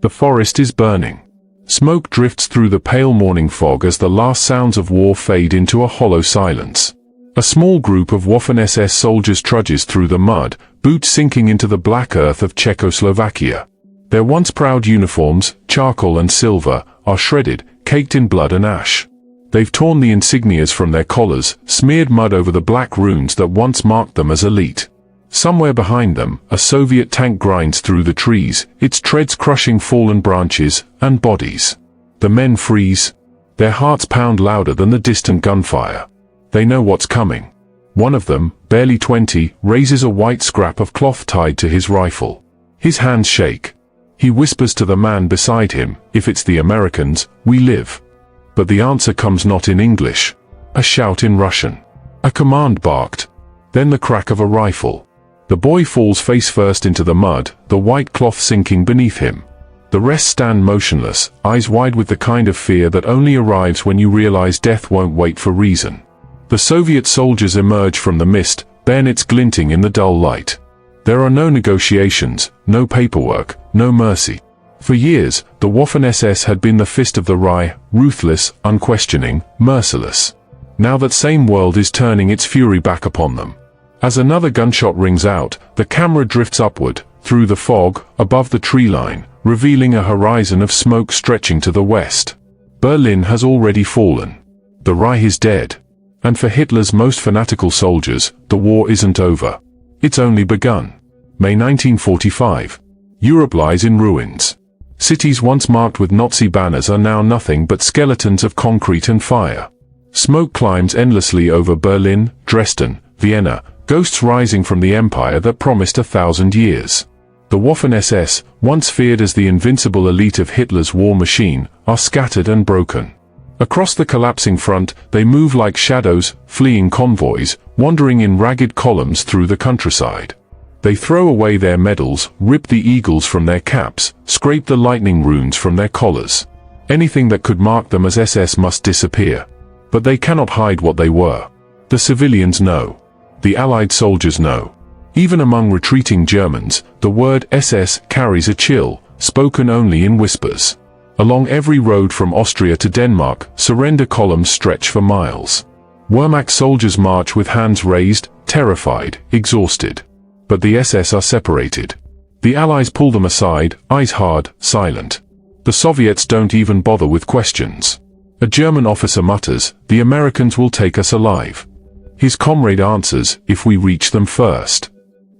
The forest is burning. Smoke drifts through the pale morning fog as the last sounds of war fade into a hollow silence. A small group of Waffen-SS soldiers trudges through the mud, boots sinking into the black earth of Czechoslovakia. Their once proud uniforms, charcoal and silver, are shredded, caked in blood and ash. They've torn the insignias from their collars, smeared mud over the black runes that once marked them as elite. Somewhere behind them, a Soviet tank grinds through the trees, its treads crushing fallen branches and bodies. The men freeze. Their hearts pound louder than the distant gunfire. They know what's coming. One of them, barely 20, raises a white scrap of cloth tied to his rifle. His hands shake. He whispers to the man beside him, "If it's the Americans, we live." But the answer comes not in English. A shout in Russian. A command barked. Then the crack of a rifle. The boy falls face first into the mud, the white cloth sinking beneath him. The rest stand motionless, eyes wide with the kind of fear that only arrives when you realize death won't wait for reason. The Soviet soldiers emerge from the mist, bayonets glinting in the dull light. There are no negotiations, no paperwork, no mercy. For years, the Waffen-SS had been the fist of the Reich, ruthless, unquestioning, merciless. Now that same world is turning its fury back upon them. As another gunshot rings out, the camera drifts upward, through the fog, above the tree line, revealing a horizon of smoke stretching to the west. Berlin has already fallen. The Reich is dead. And for Hitler's most fanatical soldiers, the war isn't over. It's only begun. May 1945. Europe lies in ruins. Cities once marked with Nazi banners are now nothing but skeletons of concrete and fire. Smoke climbs endlessly over Berlin, Dresden, Vienna, ghosts rising from the empire that promised 1,000 years. The Waffen-SS, once feared as the invincible elite of Hitler's war machine, are scattered and broken. Across the collapsing front, they move like shadows, fleeing convoys, wandering in ragged columns through the countryside. They throw away their medals, rip the eagles from their caps, scrape the lightning runes from their collars. Anything that could mark them as SS must disappear. But they cannot hide what they were. The civilians know. The Allied soldiers know. Even among retreating Germans, the word SS carries a chill, spoken only in whispers. Along every road from Austria to Denmark, surrender columns stretch for miles. Wehrmacht soldiers march with hands raised, terrified, exhausted. But the SS are separated. The Allies pull them aside, eyes hard, silent. The Soviets don't even bother with questions. A German officer mutters, "The Americans will take us alive." His comrade answers, "If we reach them first."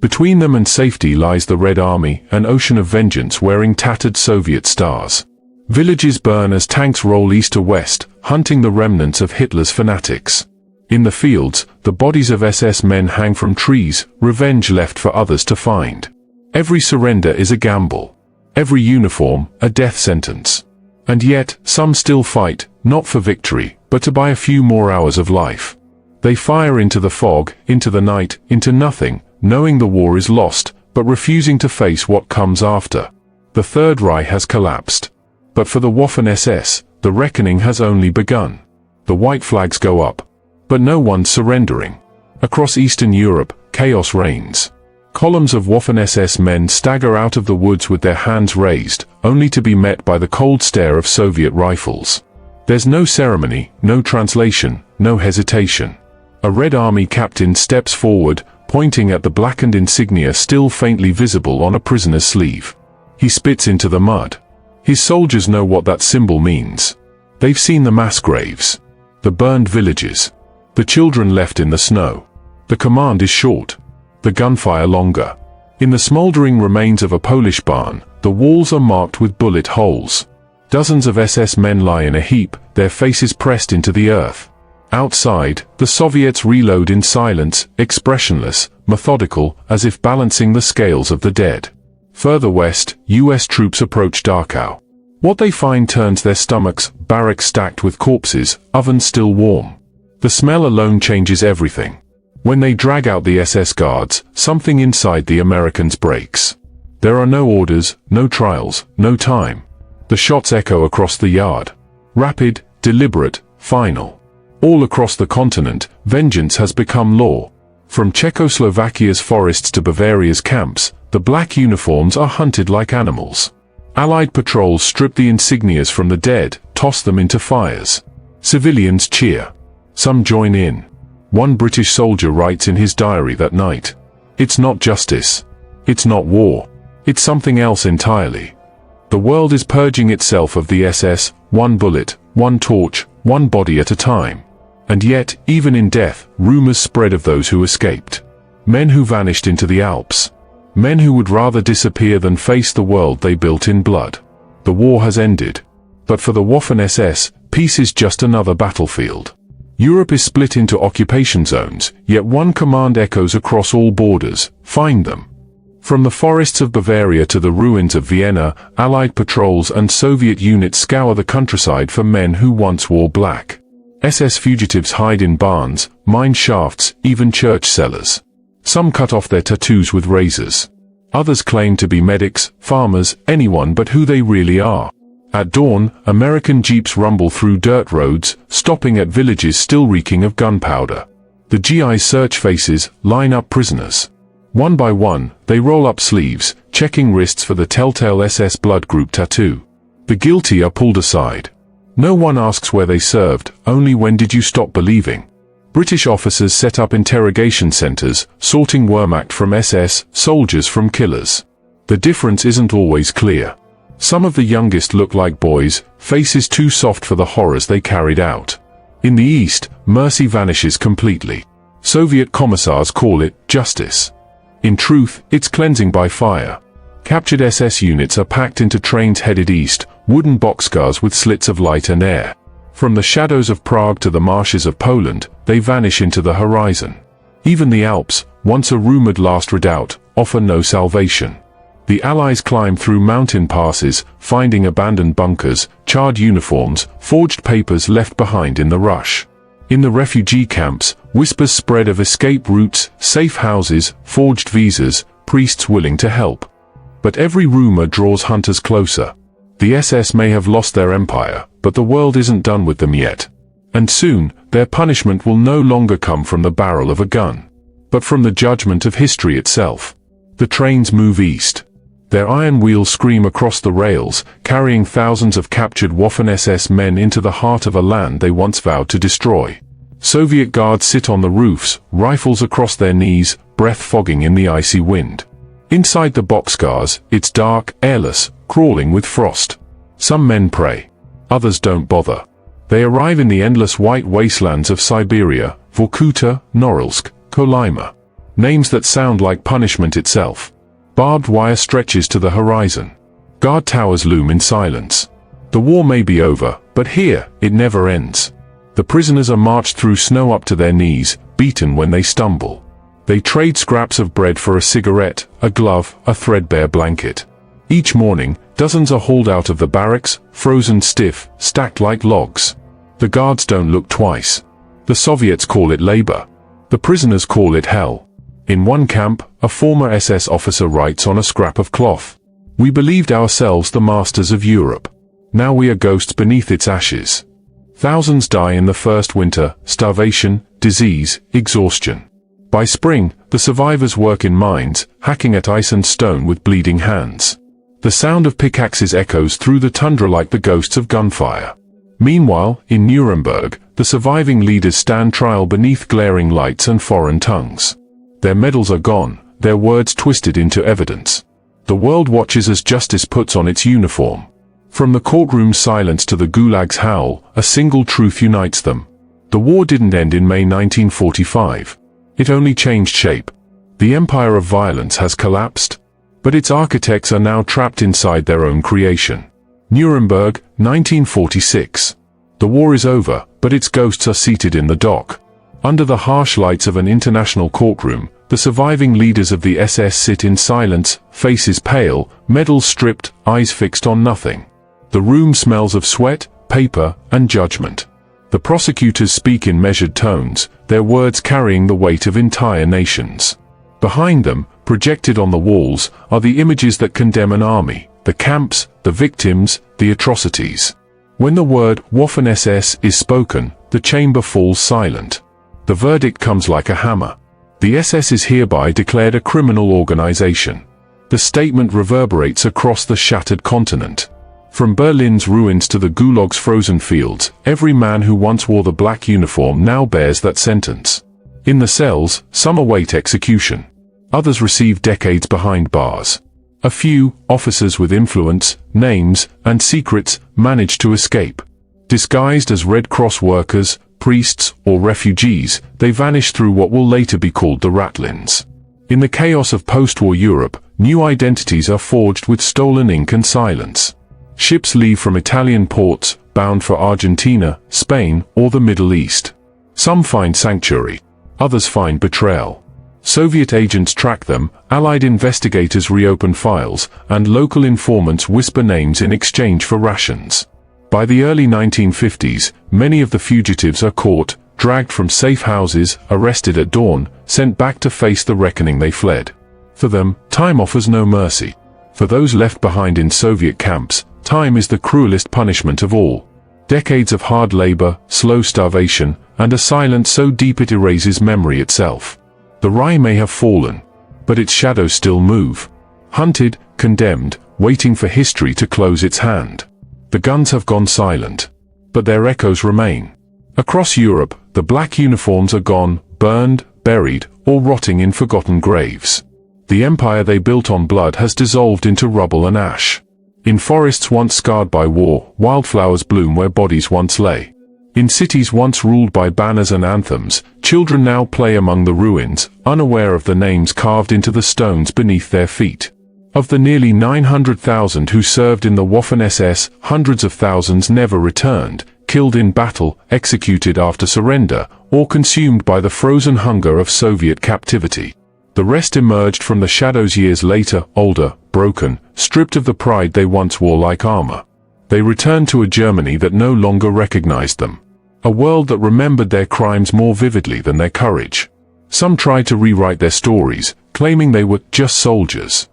Between them and safety lies the Red Army, an ocean of vengeance wearing tattered Soviet stars. Villages burn as tanks roll east to west, hunting the remnants of Hitler's fanatics. In the fields, the bodies of SS men hang from trees, revenge left for others to find. Every surrender is a gamble. Every uniform, a death sentence. And yet, some still fight, not for victory, but to buy a few more hours of life. They fire into the fog, into the night, into nothing, knowing the war is lost, but refusing to face what comes after. The Third Reich has collapsed. But for the Waffen-SS, the reckoning has only begun. The white flags go up. But no one's surrendering. Across Eastern Europe, chaos reigns. Columns of Waffen-SS men stagger out of the woods with their hands raised, only to be met by the cold stare of Soviet rifles. There's no ceremony, no translation, no hesitation. A Red Army captain steps forward, pointing at the blackened insignia still faintly visible on a prisoner's sleeve. He spits into the mud. His soldiers know what that symbol means. They've seen the mass graves, the burned villages, the children left in the snow. The command is short, the gunfire longer. In the smoldering remains of a Polish barn, the walls are marked with bullet holes. Dozens of SS men lie in a heap, their faces pressed into the earth. Outside, the Soviets reload in silence, expressionless, methodical, as if balancing the scales of the dead. Further west, US troops approach Dachau. What they find turns their stomachs, barracks stacked with corpses, ovens still warm. The smell alone changes everything. When they drag out the SS guards, something inside the Americans breaks. There are no orders, no trials, no time. The shots echo across the yard. Rapid, deliberate, final. All across the continent, vengeance has become law. From Czechoslovakia's forests to Bavaria's camps, the black uniforms are hunted like animals. Allied patrols strip the insignias from the dead, toss them into fires. Civilians cheer. Some join in. One British soldier writes in his diary that night, "It's not justice. It's not war. It's something else entirely." The world is purging itself of the SS, one bullet, one torch, one body at a time. And yet, even in death, rumors spread of those who escaped. Men who vanished into the Alps. Men who would rather disappear than face the world they built in blood. The war has ended. But for the Waffen-SS, peace is just another battlefield. Europe is split into occupation zones, yet one command echoes across all borders: find them. From the forests of Bavaria to the ruins of Vienna, Allied patrols and Soviet units scour the countryside for men who once wore black. SS fugitives hide in barns, mine shafts, even church cellars. Some cut off their tattoos with razors. Others claim to be medics, farmers, anyone but who they really are. At dawn, American jeeps rumble through dirt roads, stopping at villages still reeking of gunpowder. The GIs search faces, line up prisoners. One by one, they roll up sleeves, checking wrists for the telltale SS blood group tattoo. The guilty are pulled aside. No one asks where they served, only when did you stop believing. British officers set up interrogation centers, sorting Wehrmacht from SS, soldiers from killers. The difference isn't always clear. Some of the youngest look like boys, faces too soft for the horrors they carried out. In the East, mercy vanishes completely. Soviet commissars call it justice. In truth, it's cleansing by fire. Captured SS units are packed into trains headed east, wooden boxcars with slits of light and air. From the shadows of Prague to the marshes of Poland, they vanish into the horizon. Even the Alps, once a rumored last redoubt, offer no salvation. The Allies climb through mountain passes, finding abandoned bunkers, charred uniforms, forged papers left behind in the rush. In the refugee camps, whispers spread of escape routes, safe houses, forged visas, priests willing to help. But every rumor draws hunters closer. The SS may have lost their empire, but the world isn't done with them yet. And soon, their punishment will no longer come from the barrel of a gun, but from the judgment of history itself. The trains move east. Their iron wheels scream across the rails, carrying thousands of captured Waffen-SS men into the heart of a land they once vowed to destroy. Soviet guards sit on the roofs, rifles across their knees, breath fogging in the icy wind. Inside the boxcars, it's dark, airless, crawling with frost. Some men pray. Others don't bother. They arrive in the endless white wastelands of Siberia, Vorkuta, Norilsk, Kolyma. Names that sound like punishment itself. Barbed wire stretches to the horizon. Guard towers loom in silence. The war may be over, but here, it never ends. The prisoners are marched through snow up to their knees, beaten when they stumble. They trade scraps of bread for a cigarette, a glove, a threadbare blanket. Each morning, dozens are hauled out of the barracks, frozen stiff, stacked like logs. The guards don't look twice. The Soviets call it labor. The prisoners call it hell. In one camp, a former SS officer writes on a scrap of cloth, "We believed ourselves the masters of Europe. Now we are ghosts beneath its ashes." Thousands die in the first winter: starvation, disease, exhaustion. By spring, the survivors work in mines, hacking at ice and stone with bleeding hands. The sound of pickaxes echoes through the tundra like the ghosts of gunfire. Meanwhile, in Nuremberg, the surviving leaders stand trial beneath glaring lights and foreign tongues. Their medals are gone, their words twisted into evidence. The world watches as justice puts on its uniform. From the courtroom's silence to the gulag's howl, a single truth unites them. The war didn't end in May 1945. It only changed shape. The empire of violence has collapsed, but its architects are now trapped inside their own creation. Nuremberg, 1946. The war is over, but its ghosts are seated in the dock. Under the harsh lights of an international courtroom, the surviving leaders of the SS sit in silence, faces pale, medals stripped, eyes fixed on nothing. The room smells of sweat, paper, and judgment. The prosecutors speak in measured tones, their words carrying the weight of entire nations. Behind them, projected on the walls, are the images that condemn an army, the camps, the victims, the atrocities. When the word Waffen-SS is spoken, the chamber falls silent. The verdict comes like a hammer. The SS is hereby declared a criminal organization. The statement reverberates across the shattered continent. From Berlin's ruins to the Gulag's frozen fields, every man who once wore the black uniform now bears that sentence. In the cells, some await execution. Others receive decades behind bars. A few, officers with influence, names, and secrets, manage to escape. Disguised as Red Cross workers, priests, or refugees, they vanish through what will later be called the Ratlins. In the chaos of post-war Europe, new identities are forged with stolen ink and silence. Ships leave from Italian ports, bound for Argentina, Spain, or the Middle East. Some find sanctuary. Others find betrayal. Soviet agents track them, Allied investigators reopen files, and local informants whisper names in exchange for rations. By the early 1950s, many of the fugitives are caught, dragged from safe houses, arrested at dawn, sent back to face the reckoning they fled. For them, time offers no mercy. For those left behind in Soviet camps, time is the cruelest punishment of all. Decades of hard labor, slow starvation, and a silence so deep it erases memory itself. The Reich may have fallen, but its shadows still move. Hunted, condemned, waiting for history to close its hand. The guns have gone silent, but their echoes remain. Across Europe, the black uniforms are gone, burned, buried, or rotting in forgotten graves. The empire they built on blood has dissolved into rubble and ash. In forests once scarred by war, wildflowers bloom where bodies once lay. In cities once ruled by banners and anthems, children now play among the ruins, unaware of the names carved into the stones beneath their feet. Of the nearly 900,000 who served in the Waffen-SS, hundreds of thousands never returned, killed in battle, executed after surrender, or consumed by the frozen hunger of Soviet captivity. The rest emerged from the shadows years later, older, broken, stripped of the pride they once wore like armor. They returned to a Germany that no longer recognized them. A world that remembered their crimes more vividly than their courage. Some tried to rewrite their stories, claiming they were just soldiers.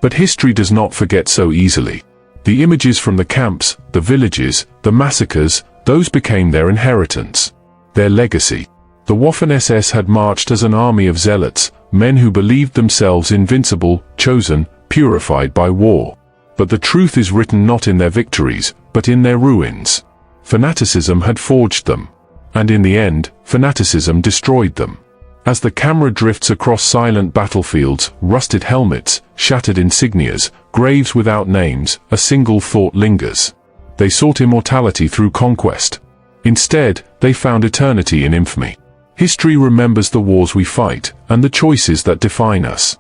But history does not forget so easily. The images from the camps, the villages, the massacres, those became their inheritance. Their legacy. The Waffen-SS had marched as an army of zealots, men who believed themselves invincible, chosen, purified by war. But the truth is written not in their victories, but in their ruins. Fanaticism had forged them. And in the end, fanaticism destroyed them. As the camera drifts across silent battlefields, rusted helmets, shattered insignias, graves without names, a single thought lingers. They sought immortality through conquest. Instead, they found eternity in infamy. History remembers the wars we fight, and the choices that define us.